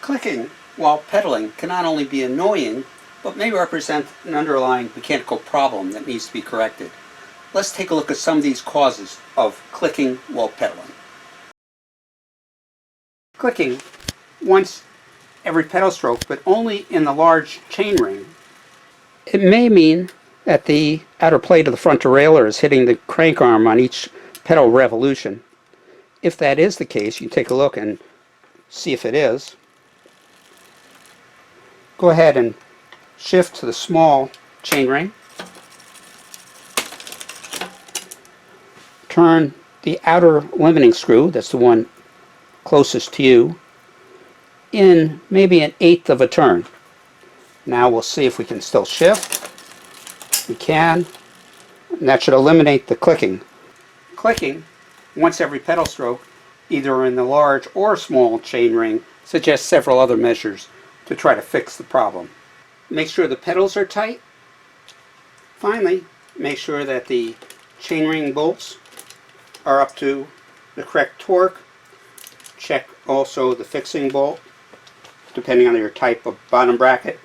Clicking while pedaling can not only be annoying, but may represent an underlying mechanical problem that needs to be corrected. Let's take a look at some of these causes of clicking while pedaling. Clicking once every pedal stroke, but only in the large chainring. It may mean that the outer plate of the front derailleur is hitting the crank arm on each pedal revolution. If that is the case, you take a look and see if it is. Go ahead and shift to the small chainring. Turn the outer limiting screw, that's the one closest to you, in maybe 1/8 of a turn. Now we'll see if we can still shift. We can, and that should eliminate the clicking. Clicking once every pedal stroke, either in the large or small chainring, suggests several other measures to try to fix the problem. Make sure the pedals are tight. Finally, make sure that the chainring bolts are up to the correct torque. Check also the fixing bolt, depending on your type of bottom bracket.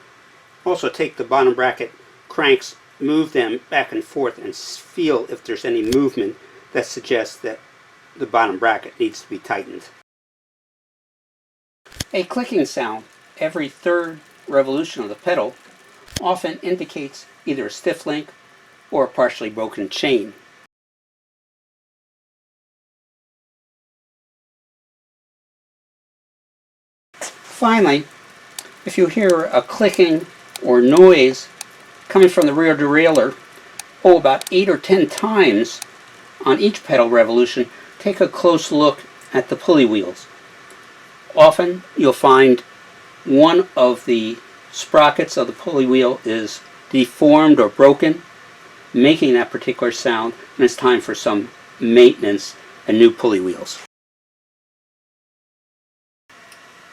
Also take the bottom bracket cranks, move them back and forth, and feel if there's any movement that suggests that the bottom bracket needs to be tightened. A clicking sound every third revolution of the pedal often indicates either a stiff link or a partially broken chain. Finally, if you hear a clicking or noise coming from the rear derailleur, about 8 or 10 times on each pedal revolution, take a close look at the pulley wheels. Often you'll find one of the sprockets of the pulley wheel is deformed or broken, making that particular sound, and it's time for some maintenance and new pulley wheels.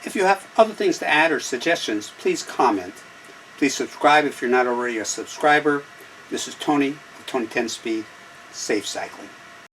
If you have other things to add or suggestions, please comment. Please subscribe if you're not already a subscriber. This is Tony of Tony 10 Speed. Safe cycling.